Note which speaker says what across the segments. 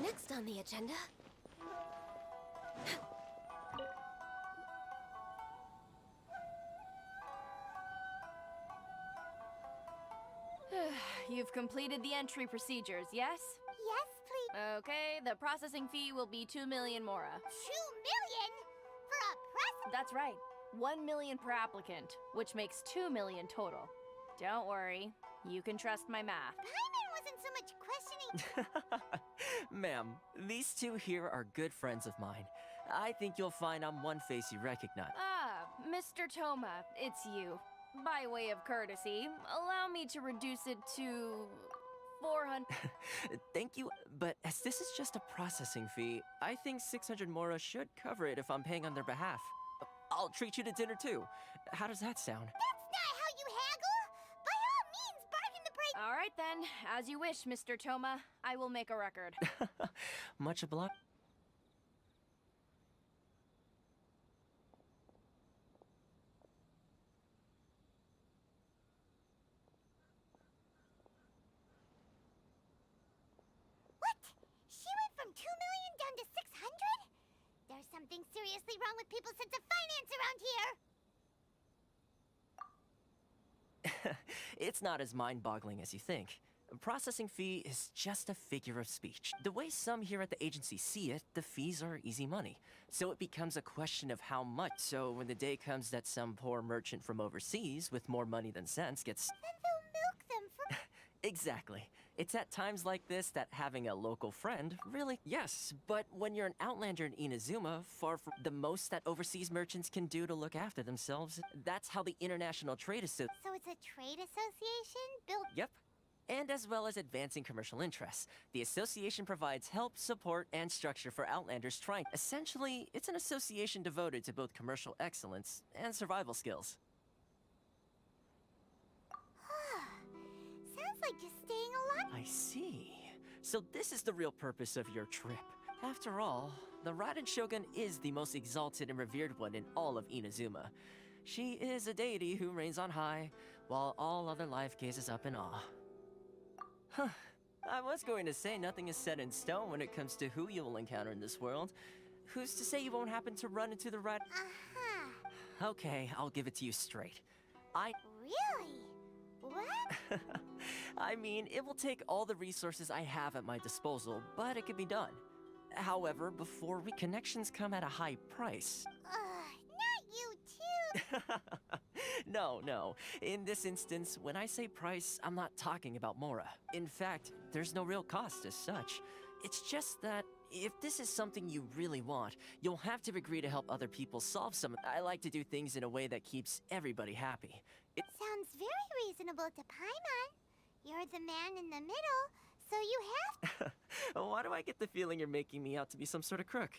Speaker 1: Next on the agenda...
Speaker 2: You've completed the entry procedures, yes?
Speaker 3: Yes, please.
Speaker 2: Okay, the processing fee will be 2 million mora.
Speaker 3: 2 million? For a press?
Speaker 2: That's right. 1 million per applicant, which makes 2 million total. Don't worry, you can trust my math.
Speaker 3: Paimon wasn't so much questioning.
Speaker 4: Ma'am, these two here are good friends of mine. I think you'll find I'm one face you recognize.
Speaker 2: Ah, Mr. Toma, it's you. By way of courtesy, allow me to reduce it to 400.
Speaker 4: Thank you, but as this is just a processing fee, I think 600 mora should cover it if I'm paying on their behalf. I'll treat you to dinner too. How does that sound?
Speaker 3: That's not how you haggle. By all means, bargain the price.
Speaker 2: All right then, as you wish, Mr. Toma. I will make a record.
Speaker 4: Much obliged.
Speaker 3: What? She went from 2 million down to 600? There's something seriously wrong with people's sense of finance around here.
Speaker 4: It's not as mind-boggling as you think. A processing fee is just a figure of speech. The way some here at the agency see it, the fees are easy money. So it becomes a question of how much. So when the day comes that some poor merchant from overseas with more money than sense gets...
Speaker 3: Then they'll milk them for...
Speaker 4: Exactly. It's at times like this that having a local friend really... Yes, but when you're an outlander in Inazuma, far from the most that overseas merchants can do to look after themselves, that's how the International Trade Association...
Speaker 3: So it's a trade association built...
Speaker 4: Yep. And as well as advancing commercial interests. The association provides help, support, and structure for outlanders trying... Essentially, it's an association devoted to both commercial excellence and survival skills.
Speaker 3: Sounds like just staying alive.
Speaker 4: I see. So this is the real purpose of your trip. After all, the Raiden Shogun is the most exalted and revered one in all of Inazuma. She is a deity who reigns on high, while all other life gazes up in awe. Huh. I was going to say nothing is set in stone when it comes to who you will encounter in this world. Who's to say you won't happen to run into the Raiden...
Speaker 3: Uh-huh.
Speaker 4: Okay, I'll give it to you straight.
Speaker 3: Really? What?
Speaker 4: I mean, it will take all the resources I have at my disposal, but it can be done. However, before connections come at a high price.
Speaker 3: Not you too.
Speaker 4: No. In this instance, when I say price, I'm not talking about Mora. In fact, there's no real cost as such. It's just that if this is something you really want, you'll have to agree to help other people solve some... I like to do things in a way that keeps everybody happy.
Speaker 3: Sounds very reasonable to Paimon. You're the man in the middle, so you have...
Speaker 4: Why do I get the feeling you're making me out to be some sort of crook?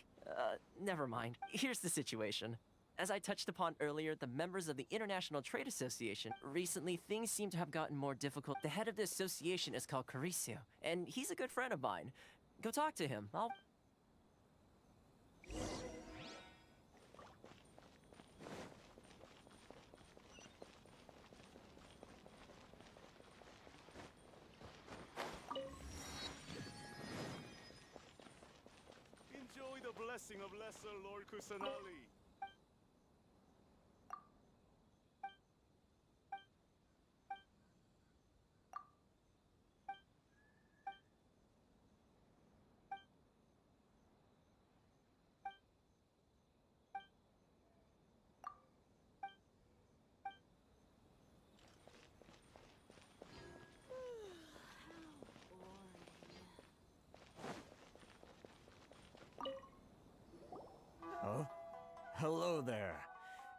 Speaker 4: Never mind. Here's the situation. As I touched upon earlier, the members of the International Trade Association, recently things seem to have gotten more difficult. The head of the association is called Caricio, and he's a good friend of mine. Go talk to him.
Speaker 5: Enjoy the blessing of Lesser Lord Kusanali.
Speaker 6: Oh? Hello there.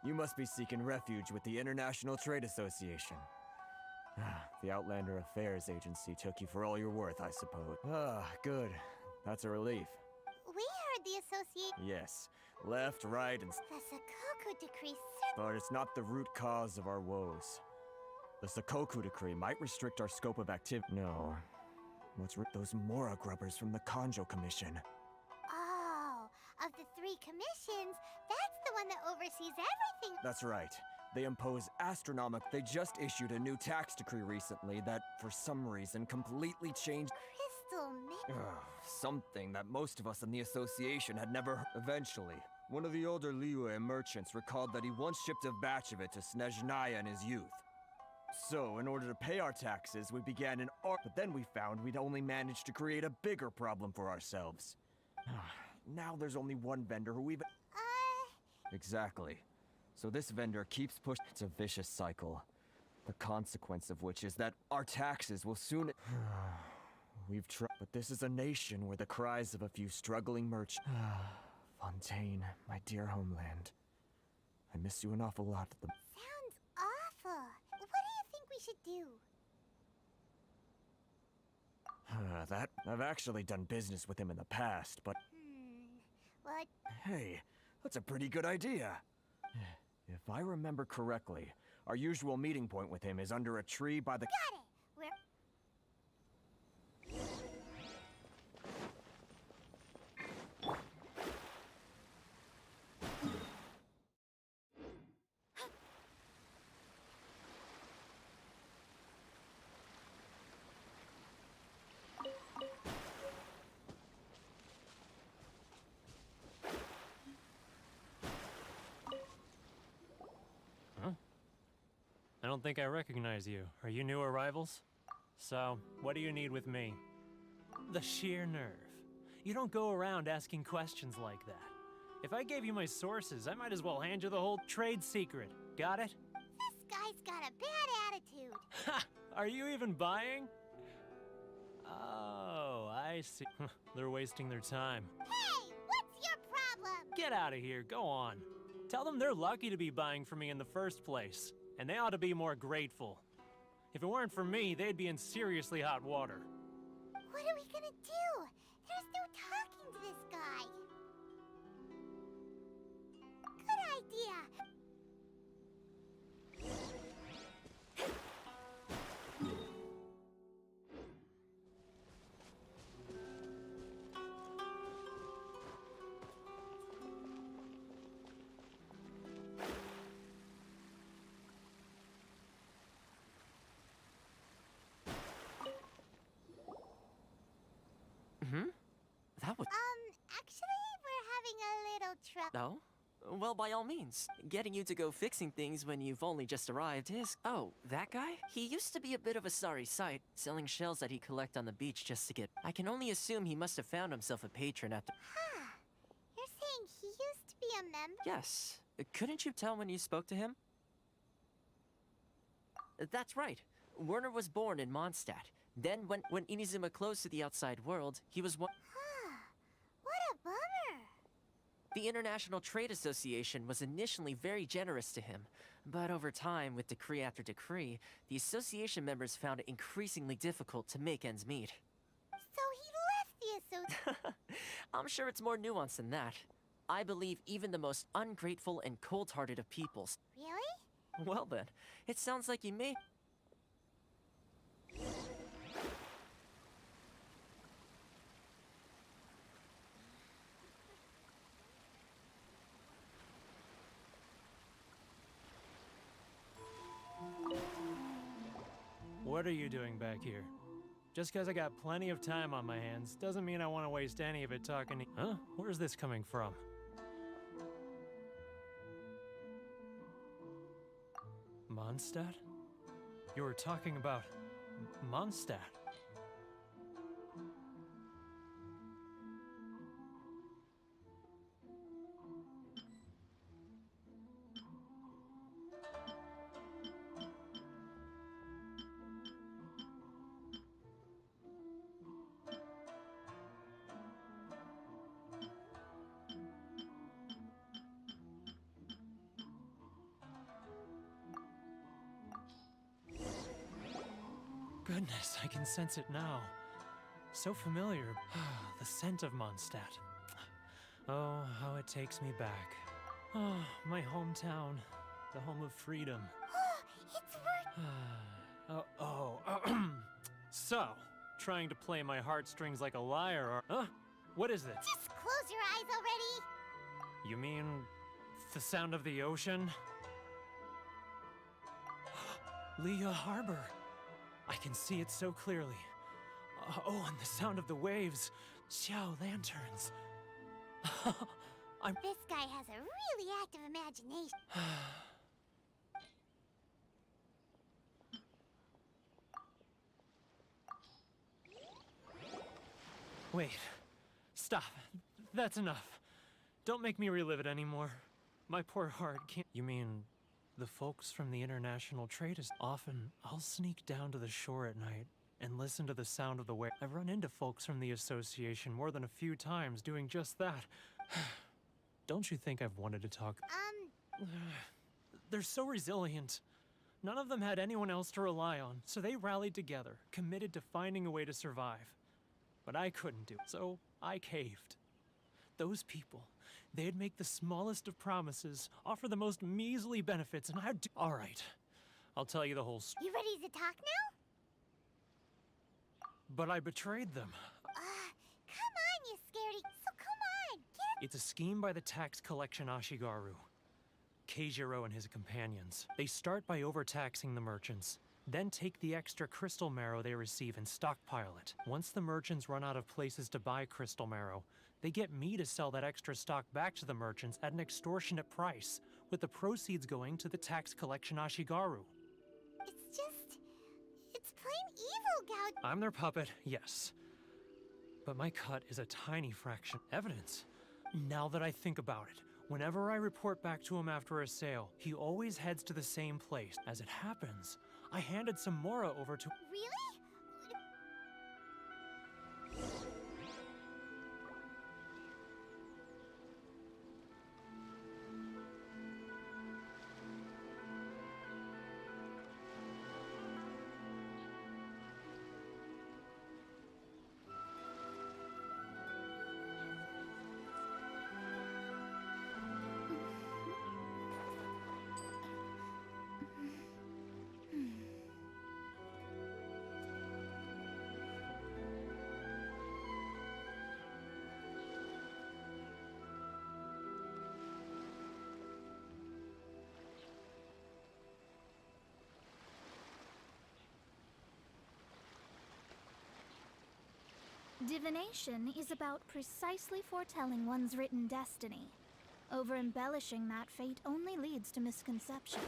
Speaker 6: You must be seeking refuge with the International Trade Association. The Outlander Affairs Agency took you for all you're worth, I suppose. Good. That's a relief.
Speaker 3: We heard the association...
Speaker 6: Yes. Left, right, and...
Speaker 3: The Sakoku Decree
Speaker 6: But it's not the root cause of our woes. The Sakoku Decree might restrict our scope of activity. No. Those Mora grubbers from the Kanjo Commission.
Speaker 3: Oh, of the 3 commissions, that's the one that oversees everything.
Speaker 6: That's right. They impose They just issued a new tax decree recently that, for some reason, completely changed...
Speaker 3: Crystal
Speaker 6: something that most of us in the association had never. Eventually, one of the older Liyue merchants recalled that he once shipped a batch of it to Snezhnaya in his youth. So, in order to pay our taxes, we began an art. But then we found we'd only managed to create a bigger problem for ourselves. Now there's only one vendor who even. Exactly. So this vendor keeps pushing. It's a vicious cycle. The consequence of which is that our taxes will soon. We've tried. But this is a nation where the cries of a few struggling merchants. Fontaine, my dear homeland. I miss you an awful lot at the.
Speaker 3: Sounds awful. What do you think we should do?
Speaker 6: That. I've actually done business with him in the past, but.
Speaker 3: What?
Speaker 6: Hey, that's a pretty good idea. If I remember correctly, our usual meeting point with him is under a tree by the.
Speaker 3: Got it! We're...
Speaker 1: I don't think I recognize you. Are you new arrivals? So, what do you need with me? The sheer nerve. You don't go around asking questions like that. If I gave you my sources, I might as well hand you the whole trade secret. Got it?
Speaker 3: This guy's got a bad attitude.
Speaker 1: Ha! Are you even buying? Oh, I see. They're wasting their time.
Speaker 3: Hey, what's your problem?
Speaker 1: Get out of here, go on. Tell them they're lucky to be buying from me in the first place, and they ought to be more grateful. If it weren't for me, they'd be in seriously hot water.
Speaker 3: What are we gonna do? There's no talking to this guy. Good idea.
Speaker 4: That would.
Speaker 3: Actually, we're having a little trouble.
Speaker 4: No? Well, by all means. Getting you to go fixing things when you've only just arrived is. Oh, that guy? He used to be a bit of a sorry sight, selling shells that he'd collect on the beach just to get. I can only assume he must have found himself a patron after.
Speaker 3: Huh. You're saying he used to be a member?
Speaker 4: Yes. Couldn't you tell when you spoke to him? That's right. Werner was born in Mondstadt. Then, when Inazuma closed to the outside world, he was one.
Speaker 3: Huh. What a bummer.
Speaker 4: The International Trade Association was initially very generous to him, but over time, with decree after decree, the association members found it increasingly difficult to make ends meet.
Speaker 3: So he left the association.
Speaker 4: I'm sure it's more nuanced than that. I believe even the most ungrateful and cold-hearted of peoples.
Speaker 3: Really?
Speaker 4: Well then, it sounds like you may.
Speaker 1: What are you doing back here? Just because I got plenty of time on my hands doesn't mean I want to waste any of it talking to. Huh? Where's this coming from? Mondstadt? You were talking about Mondstadt. Goodness, I can sense it now. So familiar. The scent of Mondstadt. Oh, how it takes me back. Oh, my hometown. The home of freedom.
Speaker 3: It's work.
Speaker 1: So, trying to play my heartstrings like a liar or... Huh? What is it?
Speaker 3: Just close your eyes already.
Speaker 1: You mean... the sound of the ocean? Leah Harbor. I can see it so clearly. Oh, and the sound of the waves. Xiao lanterns.
Speaker 3: This guy has a really active imagination.
Speaker 1: Wait. Stop. That's enough. Don't make me relive it anymore. My poor heart can't. You mean the folks from the International Trade is often I'll sneak down to the shore at night and listen to the sound of the wave. I've run into folks from the association more than a few times doing just that. Don't you think I've wanted to talk? They're so resilient. None of them had anyone else to rely on, so they rallied together, committed to finding a way to survive. But I couldn't do it, so I caved. Those people, they'd make the smallest of promises, offer the most measly benefits, and I'd do— All right, I'll tell you the whole story.
Speaker 3: You ready to talk now?
Speaker 1: But I betrayed them.
Speaker 3: Come on, you scaredy. So come on, get
Speaker 1: It's a scheme by the tax collection Ashigaru. Keijiro and his companions. They start by overtaxing the merchants, then take the extra crystal marrow they receive and stockpile it. Once the merchants run out of places to buy crystal marrow, they get me to sell that extra stock back to the merchants at an extortionate price, with the proceeds going to the tax collection Ashigaru.
Speaker 3: It's plain evil, Gao.
Speaker 1: I'm their puppet, yes. But my cut is a tiny fraction. Evidence. Now that I think about it, whenever I report back to him after a sale, he always heads to the same place. As it happens, I handed some Mora over to—
Speaker 3: Really?
Speaker 7: Divination is about precisely foretelling one's written destiny. Over-embellishing that fate only leads to misconception.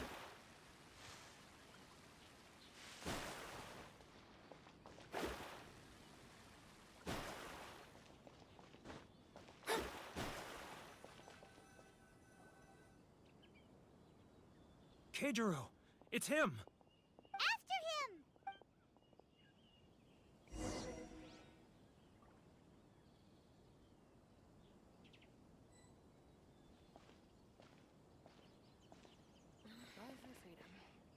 Speaker 1: Keijiro! It's him!
Speaker 3: After him!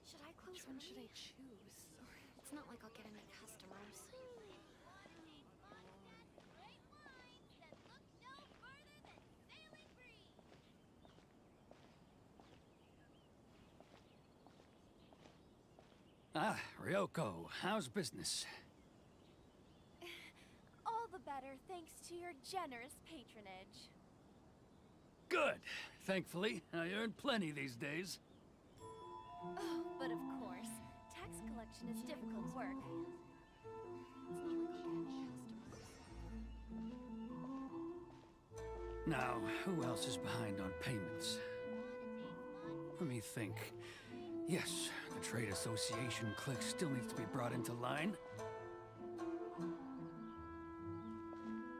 Speaker 2: Should I close? Which one should I choose? It's not like I'll get any customers.
Speaker 8: Ah, Ryoko, how's business?
Speaker 2: All the better thanks to your generous patronage.
Speaker 8: Good. Thankfully, I earn plenty these days.
Speaker 2: Oh, but of course, tax collection is difficult work.
Speaker 8: Now, who else is behind on payments? Let me think. Yes, the Trade Association clique still needs to be brought into line.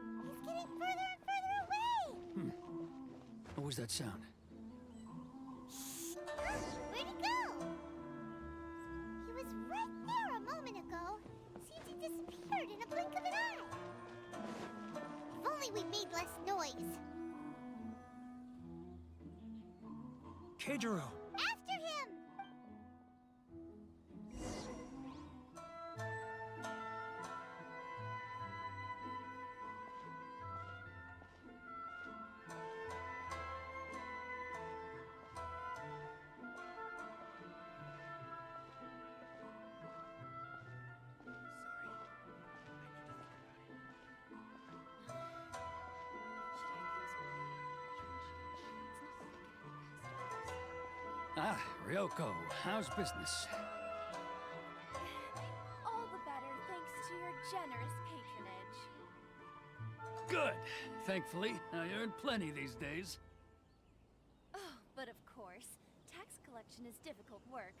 Speaker 3: He's getting further and further away!
Speaker 8: What was that sound?
Speaker 3: Where'd he go? He was right there a moment ago. Seems he disappeared in a blink of an eye. If only we made less noise.
Speaker 1: Keijiro!
Speaker 3: After him!
Speaker 8: Ah, Ryoko, how's business?
Speaker 2: All the better thanks to your generous patronage.
Speaker 8: Good. Thankfully, I earn plenty these days.
Speaker 2: Oh, but of course, tax collection is difficult work.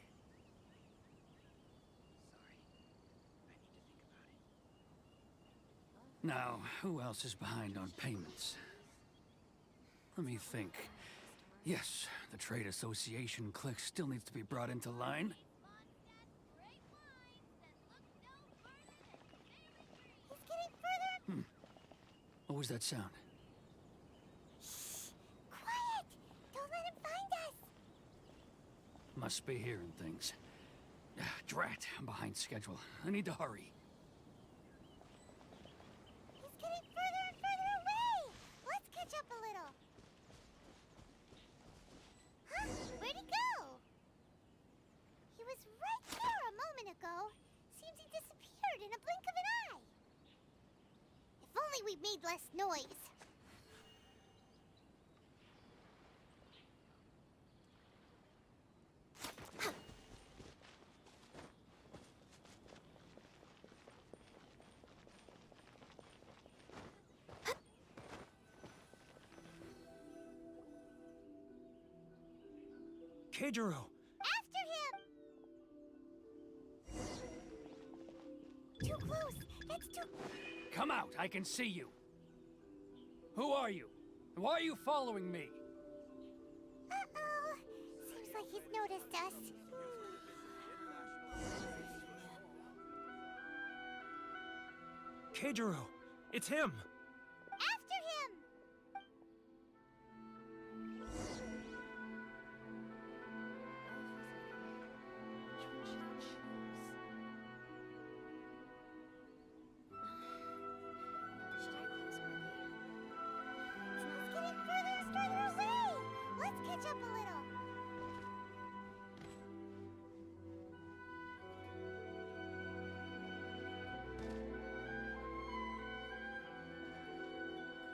Speaker 8: Now, who else is behind on payments? Let me think. Yes, the Trade Association clique still needs to be brought into line.
Speaker 3: He's getting further.
Speaker 8: What was that sound?
Speaker 3: Shh! Quiet! Don't let him find us.
Speaker 8: Must be hearing things. Drat, I'm behind schedule. I need to hurry.
Speaker 3: He's getting further and further away. Let's catch up a little. Huh? Where'd he go? He was right there a moment ago. Seems he disappeared in a blink of an eye. If only we made less noise.
Speaker 1: Keijiro!
Speaker 3: After him! Too close! That's too...
Speaker 8: Come out, I can see you. Who are you? And why are you following me?
Speaker 3: Uh-oh! Seems like he's noticed us.
Speaker 1: Keijiro! It's him!
Speaker 3: After him! He's getting further and further away! Let's catch up a little.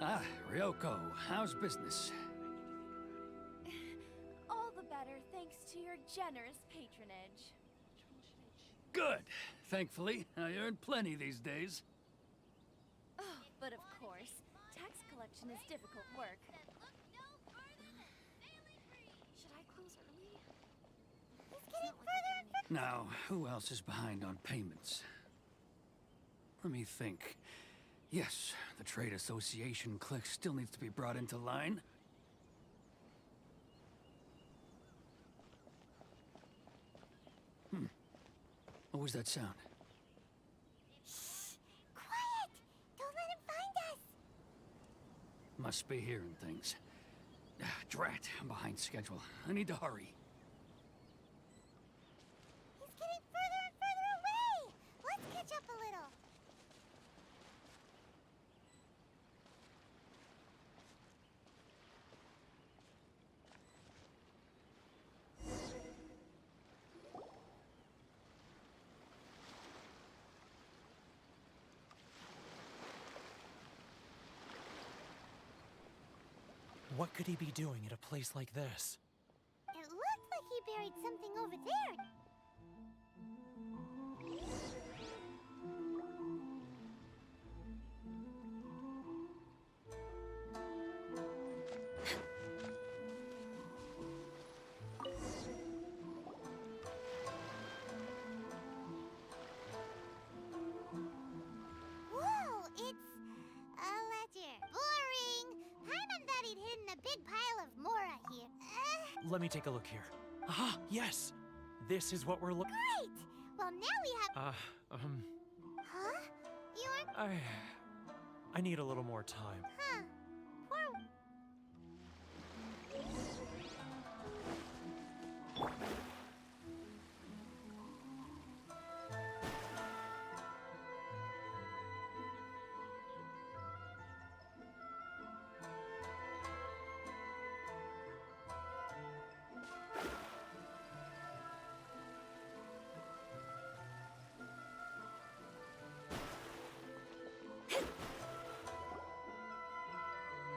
Speaker 8: Ah, Ryoko, how's business?
Speaker 2: All the better thanks to your generous patronage.
Speaker 8: Good. Thankfully, I earn plenty these days.
Speaker 2: Oh, but of course, tax collection is difficult work. Should I close early?
Speaker 3: He's getting further and further.
Speaker 8: Now, who else is behind on payments? Let me think. Yes, the Trade Association clique still needs to be brought into line. What was that sound?
Speaker 3: Shh! Quiet! Don't let him find us.
Speaker 8: Must be hearing things. Drat, I'm behind schedule. I need to hurry.
Speaker 3: He's getting further and further away. Let's catch up a little.
Speaker 1: What could he be doing at a place like this?
Speaker 3: It looked like he buried something over there. Whoa, it's a ledger. Boring. Paimon thought he'd hidden a big pile of Mora here.
Speaker 1: Let me take a look here. Ah, yes! This is what we're looking.
Speaker 3: Great. Well, now we have. Huh? You aren't.
Speaker 1: I need a little more time.
Speaker 3: Huh? Poor.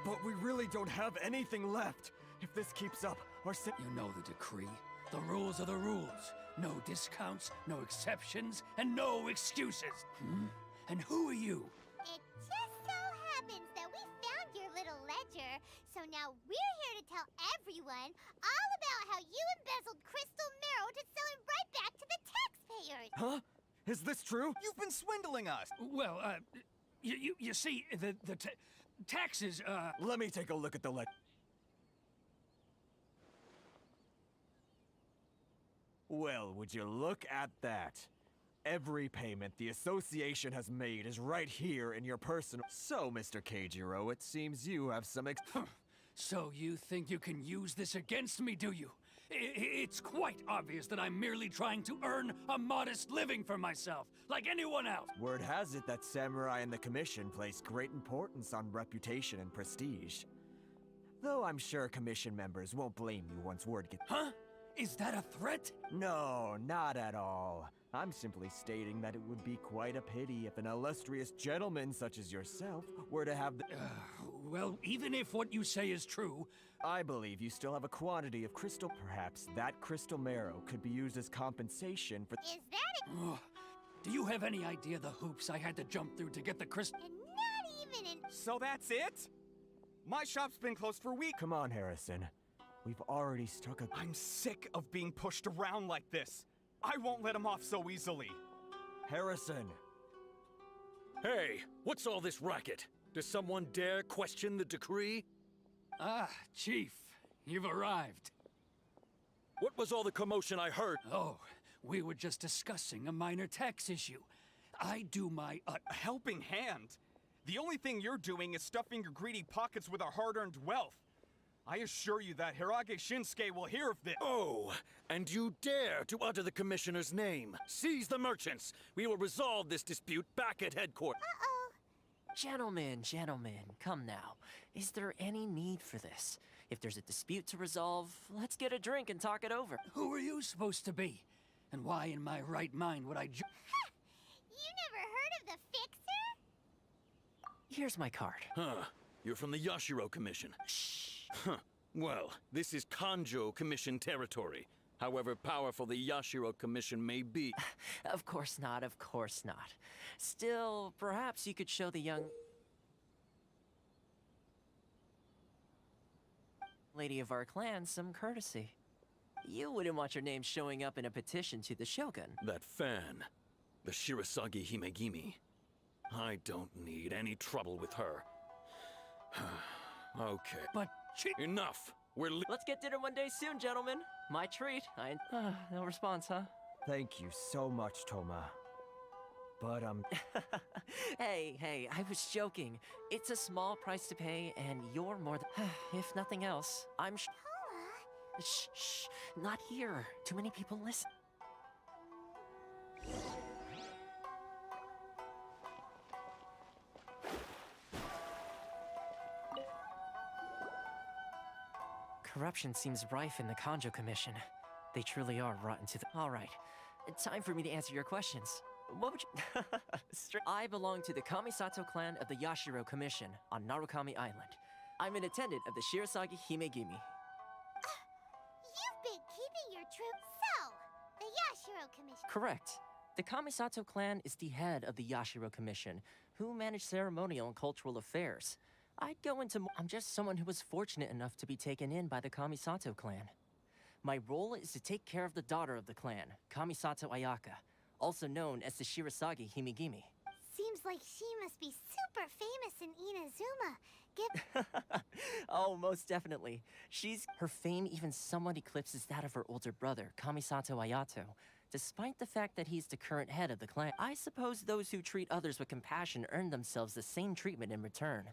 Speaker 6: But we really don't have anything left. If this keeps up, our
Speaker 8: You know the decree. The rules are the rules. No discounts, no exceptions, and no excuses. And who are you?
Speaker 3: It just so happens that we everyone all about how you embezzled crystal marrow to sell it right back to the taxpayers.
Speaker 6: Huh? Is this true?
Speaker 9: You've been swindling us!
Speaker 8: Well, you see, the taxes,
Speaker 6: Let me take a look at the Well, would you look at that? Every payment the association has made is right here in your personal... So, Mr. Keijiro, it seems you have some
Speaker 8: So you think you can use this against me, do you? It's quite obvious that I'm merely trying to earn a modest living for myself, like anyone else.
Speaker 6: Word has it that Samurai and the Commission place great importance on reputation and prestige. Though I'm sure Commission members won't blame you once word gets...
Speaker 8: Huh? Is that a threat?
Speaker 6: No, not at all. I'm simply stating that it would be quite a pity if an illustrious gentleman such as yourself were to have the...
Speaker 8: Well, even if what you say is true...
Speaker 6: I believe you still have a quantity of crystal. Perhaps that crystal marrow could be used as compensation for...
Speaker 3: Is that a...
Speaker 8: Ugh. Do you have any idea the hoops I had to jump through to get the crystal?
Speaker 3: And not even an...
Speaker 9: So that's it? My shop's been closed for weeks.
Speaker 6: Come on, Harrison. We've already struck a...
Speaker 9: I'm sick of being pushed around like this. I won't let him off so easily.
Speaker 6: Harrison!
Speaker 10: Hey, what's all this racket? Does someone dare question the decree?
Speaker 8: Ah, Chief, you've arrived.
Speaker 10: What was all the commotion I heard?
Speaker 8: Oh, we were just discussing a minor tax issue. I do my
Speaker 9: A helping hand? The only thing you're doing is stuffing your greedy pockets with our hard-earned wealth. I assure you that Hirage Shinsuke will hear of this.
Speaker 10: Oh, and you dare to utter the Commissioner's name. Seize the merchants. We will resolve this dispute back at headquarters.
Speaker 3: Uh-oh.
Speaker 4: Gentlemen, come now. Is there any need for this? If there's a dispute to resolve, let's get a drink and talk it over.
Speaker 8: Who are you supposed to be? And why in my right mind would I
Speaker 3: You never heard of the Fixer?
Speaker 4: Here's my card.
Speaker 10: Huh. You're from the Yashiro Commission.
Speaker 4: Shh.
Speaker 10: Huh. Well, this is Kanjo Commission territory. However powerful the Yashiro Commission may be.
Speaker 4: Of course not, of course not. Still, perhaps you could show the young lady of our clan some courtesy. You wouldn't want your name showing up in a petition to the Shogun.
Speaker 10: That fan, the Shirasagi Himegimi. I don't need any trouble with her. Okay.
Speaker 8: But
Speaker 10: Enough!
Speaker 4: Let's get dinner one day soon, gentlemen. My treat. No response, huh?
Speaker 6: Thank you so much, Toma. But,
Speaker 4: Hey, I was joking. It's a small price to pay, and you're more than... If nothing else, I'm Shh, not here. Too many people listen. Corruption seems rife in the Kanjo Commission. They truly are rotten to the... All right, time for me to answer your questions. What would you... I belong to the Kamisato clan of the Yashiro Commission on Narukami Island. I'm an attendant of the Shirasagi Himegimi.
Speaker 3: You've been keeping your troops so. The Yashiro Commission.
Speaker 4: Correct. The Kamisato clan is the head of the Yashiro Commission, who manage ceremonial and cultural affairs. I'd go into I'm just someone who was fortunate enough to be taken in by the Kamisato clan. My role is to take care of the daughter of the clan, Kamisato Ayaka, also known as the Shirasagi Himegimi.
Speaker 3: Seems like she must be super famous in Inazuma.
Speaker 4: Oh, most definitely. Her fame even somewhat eclipses that of her older brother, Kamisato Ayato, despite the fact that he's the current head of the clan. I suppose those who treat others with compassion earn themselves the same treatment in return.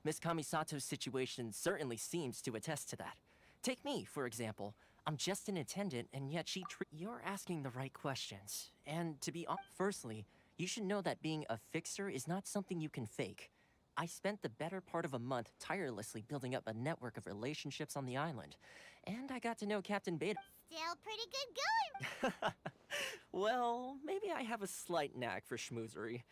Speaker 4: Miss Kamisato's situation certainly seems to attest to that. Take me, for example. I'm just an attendant, and yet You're asking the right questions. And to be honest, firstly, you should know that being a fixer is not something you can fake. I spent the better part of a month tirelessly building up a network of relationships on the island. And I got to know Captain Beta.
Speaker 3: Still pretty good going.
Speaker 4: Well, maybe I have a slight knack for schmoozery.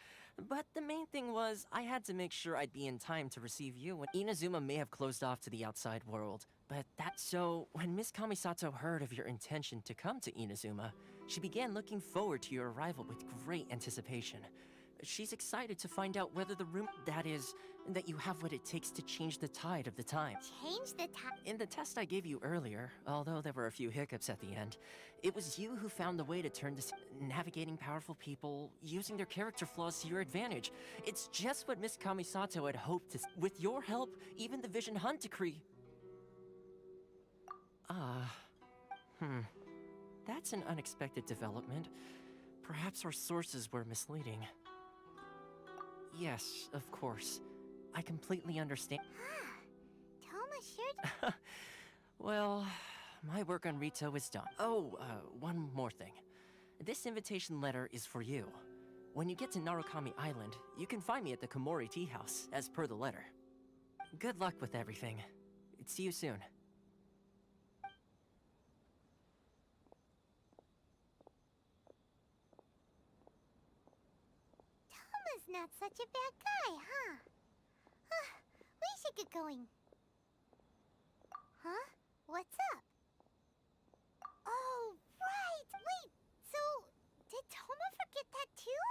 Speaker 4: But the main thing was, I had to make sure I'd be in time to receive you when Inazuma may have closed off to the outside world. So, when Miss Kamisato heard of your intention to come to Inazuma, she began looking forward to your arrival with great anticipation. She's excited to find out whether the room... That is, that you have what it takes to change the tide of the time.
Speaker 3: Change the time.
Speaker 4: In the test I gave you earlier, although there were a few hiccups at the end, it was you who found the way to turn this navigating powerful people, using their character flaws to your advantage. It's just what Miss Kamisato had hoped to. With your help, even the Vision Hunt decree. That's an unexpected development. Perhaps our sources were misleading. Yes, of course. I completely understand.
Speaker 3: Toma sure.
Speaker 4: Well, my work on Rito is done. Oh, one more thing. This invitation letter is for you. When you get to Narukami Island, you can find me at the Komori Tea House, as per the letter. Good luck with everything. See you soon.
Speaker 3: Toma's not such a bad guy, huh? We should get going. Huh? What's up? Oh, right! Wait, so did Toma forget that too?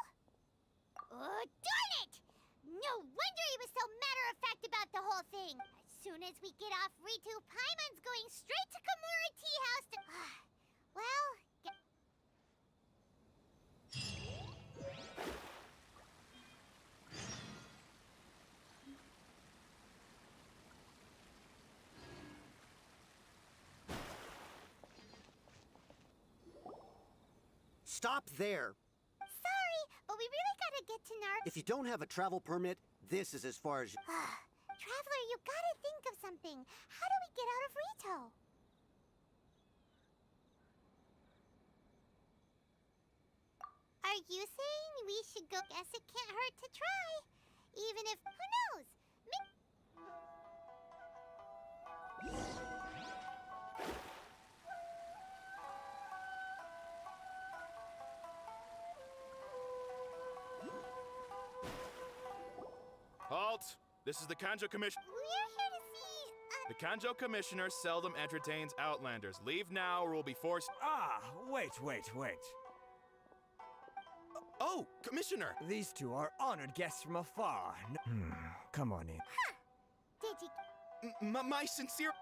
Speaker 3: Oh, darn it! No wonder he was so matter-of-fact about the whole thing. As soon as we get off Ritu, Paimon's going straight to Komori Tea House to... well...
Speaker 11: Stop there!
Speaker 3: Sorry, but we really gotta get to Nar...
Speaker 11: If you don't have a travel permit, this is as far as you...
Speaker 3: Traveler, you gotta think of something. How do we get out of Rito? Are you saying we should go? Guess it can't hurt to try. Even if, who knows?
Speaker 5: Halt! This is the Kanjo Commission.
Speaker 3: We're here to see...
Speaker 5: The Kanjo Commissioner seldom entertains Outlanders. Leave now or we'll be forced...
Speaker 6: Ah, wait.
Speaker 5: Oh, Commissioner!
Speaker 6: These two are honored guests from afar. Come on in.
Speaker 3: Did you...
Speaker 5: My sincere...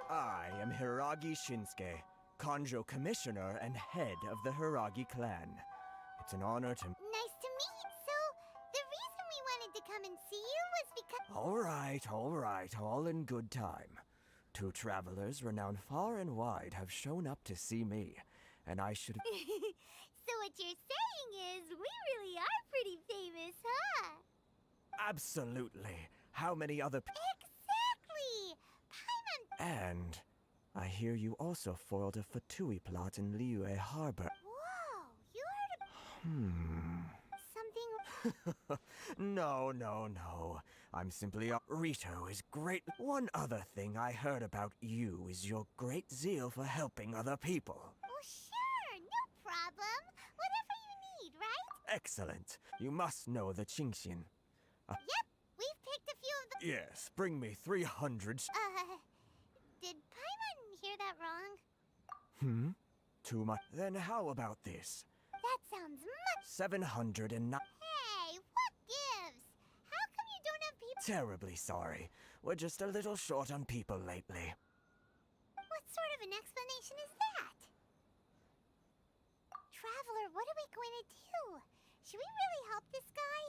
Speaker 6: I am Hiragi Shinsuke, Kanjo Commissioner and head of the Hiragi clan. It's an honor to...
Speaker 3: Nice to meet. So, the reason we wanted to come and see you was because...
Speaker 6: All right, all in good time. Two travelers renowned far and wide have shown up to see me, and I should...
Speaker 3: So what you're saying is, we really are pretty famous, huh?
Speaker 6: Absolutely. How many other...
Speaker 3: Exactly! Paimon...
Speaker 6: And I hear you also foiled a Fatui plot in Liyue Harbor.
Speaker 3: Whoa, you heard of... Something...
Speaker 6: No. I'm simply Rito is great. One other thing I heard about you is your great zeal for helping other people.
Speaker 3: Oh, sure, no problem. Whatever you need, right?
Speaker 6: Excellent. You must know the Qingxin.
Speaker 3: Yep, we've picked a few of the...
Speaker 6: Yes, bring me 300...
Speaker 3: Did Paimon hear that wrong?
Speaker 6: Too much. Then how about this?
Speaker 3: That sounds much...
Speaker 6: 709...
Speaker 3: Hey, what gives? How come you don't have people...
Speaker 6: Terribly sorry. We're just a little short on people lately.
Speaker 3: What sort of an explanation is that? Traveler, what are we going to do? Should we really help this guy?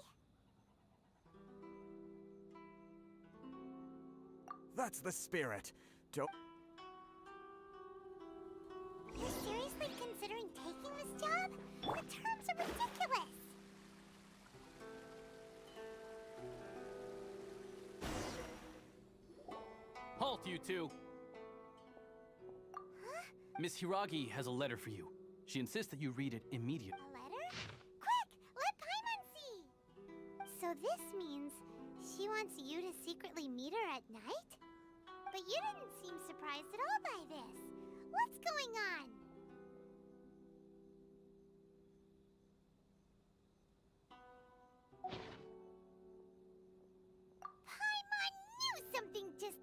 Speaker 6: That's the spirit. Don't...
Speaker 3: You're seriously considering taking this job? The terms are ridiculous!
Speaker 12: Halt, you two!
Speaker 3: Huh?
Speaker 12: Miss Hiragi has a letter for you. She insists that you read it immediately.
Speaker 3: A letter? Quick! Let Paimon see! So this means she wants you to secretly meet her at night? But you didn't seem surprised at all by this. What's going on? Paimon knew something just...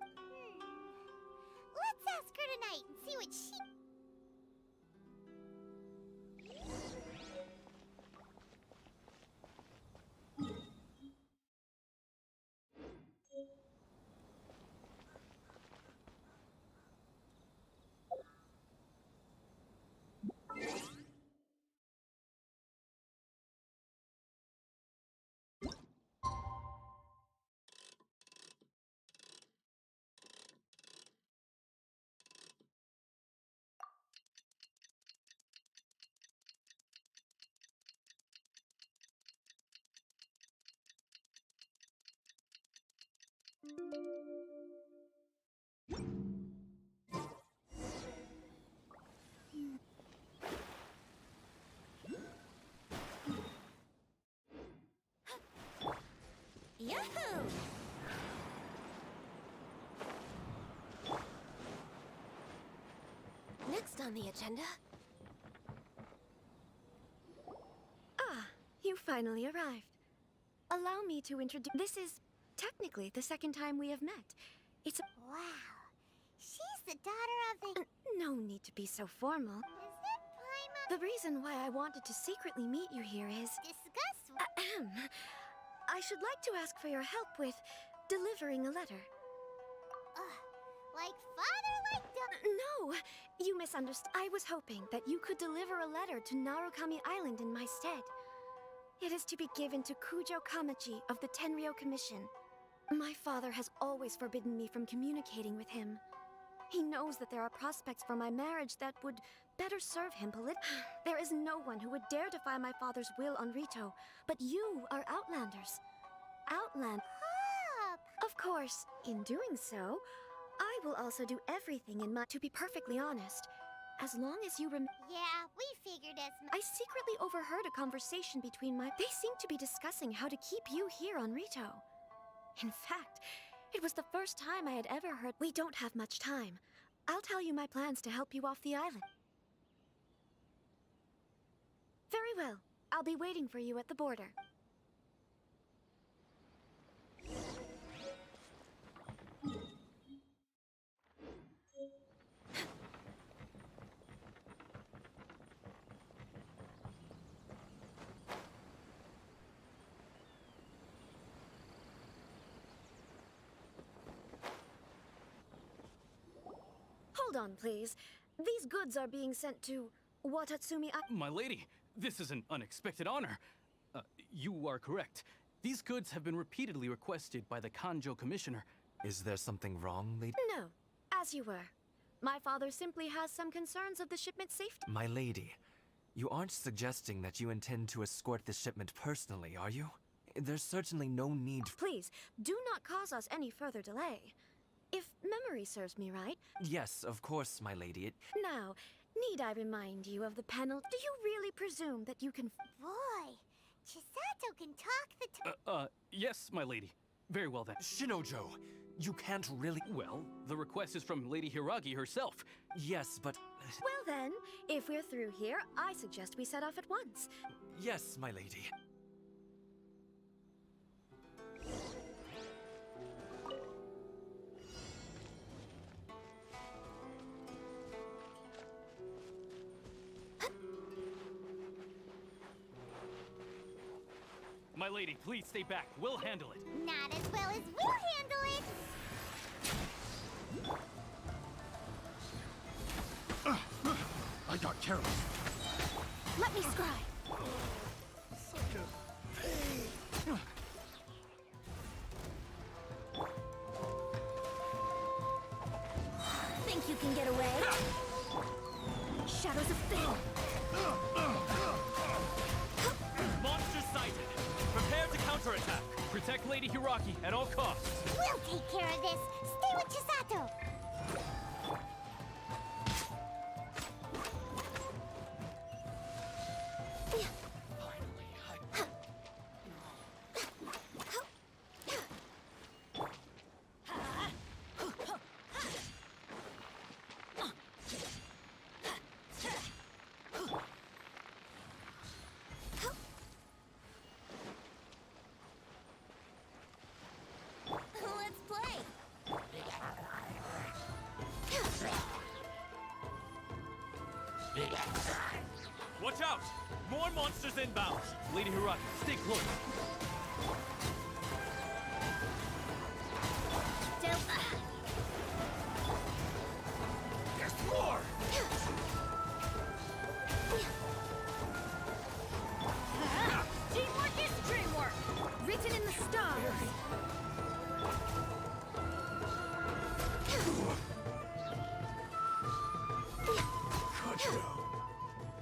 Speaker 3: Let's ask her which she... Yahoo! Next on the agenda...
Speaker 13: Ah, you finally arrived. Allow me to introduce... This is technically the second time we have met. It's a...
Speaker 3: Wow. She's the daughter of the...
Speaker 13: No need to be so formal.
Speaker 3: Is it Paimon?
Speaker 13: The reason why I wanted to secretly meet you here is...
Speaker 3: Discuss...
Speaker 13: Ahem. I should like to ask for your help with delivering a letter.
Speaker 3: Like father, like
Speaker 13: No, you misunderstood. I was hoping that you could deliver a letter to Narukami Island in my stead. It is to be given to Kujo Kamachi of the Tenryou Commission. My father has always forbidden me from communicating with him. He knows that there are prospects for my marriage that would better serve him There is no one who would dare defy my father's will on Rito, but you are Outlanders. Of course, in doing so, I will also do everything in my... To be perfectly honest, as long as you
Speaker 3: Yeah, we figured as much.
Speaker 13: I secretly overheard a conversation between my... They seem to be discussing how to keep you here on Rito. In fact, it was the first time I had ever heard... We don't have much time. I'll tell you my plans to help you off the island. Very well. I'll be waiting for you at the border. Hold on, please. These goods are being sent to Watatsumi
Speaker 12: My lady, this is an unexpected honor. You are correct. These goods have been repeatedly requested by the Kanjo Commissioner.
Speaker 6: Is there something wrong, lady?
Speaker 13: No, as you were. My father simply has some concerns of the shipment's safety.
Speaker 6: My lady, you aren't suggesting that you intend to escort the shipment personally, are you? There's certainly no need...
Speaker 13: Please, do not cause us any further delay. If memory serves me right...
Speaker 6: Yes, of course, my lady.
Speaker 13: Now, need I remind you of the penalty? Do you really presume that you can...
Speaker 3: Boy, Chisato can talk the
Speaker 12: Yes, my lady. Very well then.
Speaker 6: Shinojo, you can't really...
Speaker 12: Well, the request is from Lady Hiragi herself.
Speaker 6: Yes, but...
Speaker 13: Well then, if we're through here, I suggest we set off at once.
Speaker 6: Yes, my lady.
Speaker 12: My lady, please stay back. We'll handle it.
Speaker 3: Not as well as we'll handle it!
Speaker 10: I got careless.
Speaker 13: Let me scry.
Speaker 10: Such a pain.
Speaker 13: Think you can get away? Shadows of Fate.
Speaker 1: Monster sighted. Prepare to counterattack.
Speaker 12: Protect Lady Hiragi at all costs.
Speaker 3: We'll take care of this. Stay with Chisato.
Speaker 12: More monsters inbound! Lady Hiraki, stay close.
Speaker 10: There's more!
Speaker 2: Teamwork is dreamwork!
Speaker 13: Written in the stars.
Speaker 10: Cut down.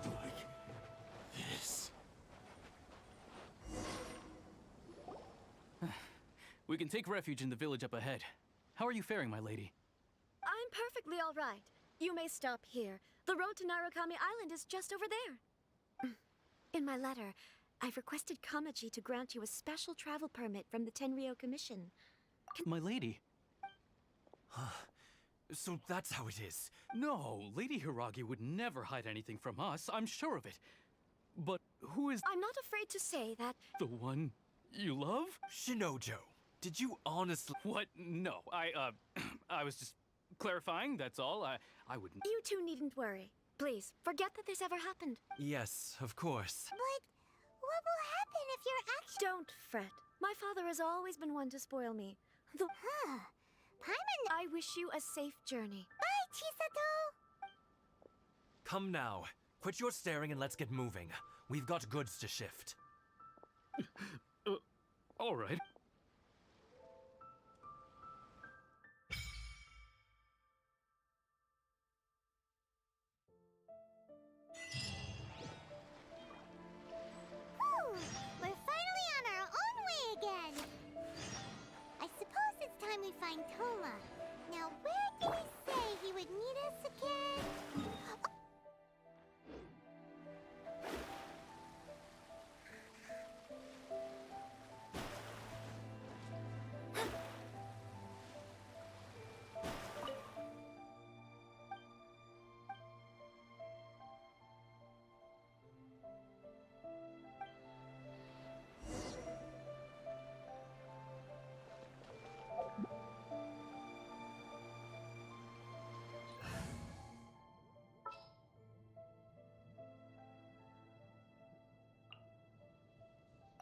Speaker 10: Like this.
Speaker 12: We can take refuge in the village up ahead. How are you faring, my lady?
Speaker 13: I'm perfectly all right. You may stop here. The road to Narukami Island is just over there. In my letter, I've requested Kamaji to grant you a special travel permit from the Tenryou Commission.
Speaker 12: My lady?
Speaker 10: So that's how it is.
Speaker 12: No, Lady Hiragi would never hide anything from us, I'm sure of it. But who is
Speaker 13: I'm not afraid to say that
Speaker 12: the one you love?
Speaker 10: Shinojo, did you honestly...
Speaker 12: What? No, I was just clarifying, that's all. I wouldn't...
Speaker 13: you two needn't worry. Please, forget that this ever happened.
Speaker 10: Yes, of course.
Speaker 3: But what will happen if you're actually...
Speaker 13: Don't fret. My father has always been one to spoil me.
Speaker 3: Huh. Paimon...
Speaker 13: I wish you a safe journey.
Speaker 3: Bye, Chisato!
Speaker 10: Come now. Quit your staring and let's get moving. We've got goods to shift.
Speaker 12: All right.
Speaker 3: Whew, we're finally on our own way again. I suppose it's time we find Toma. Now, where did he say he would meet us again?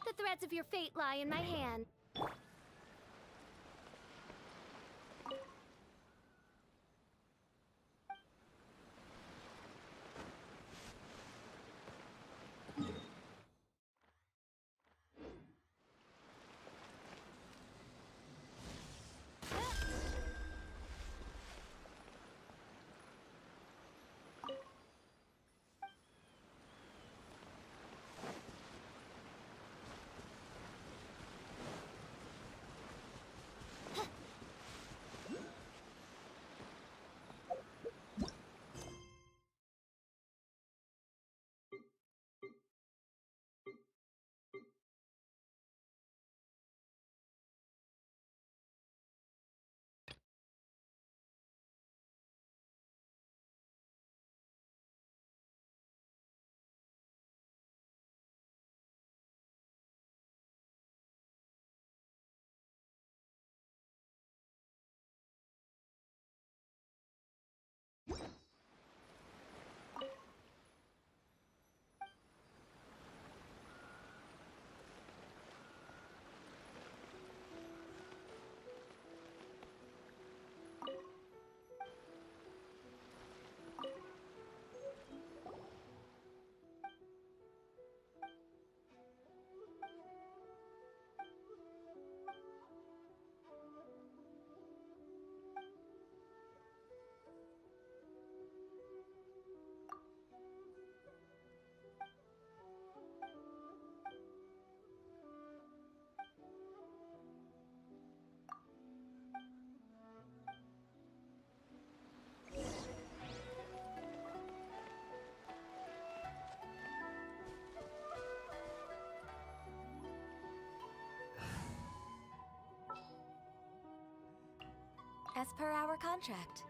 Speaker 7: The threads of your fate lie in my hand.
Speaker 13: As per our contract.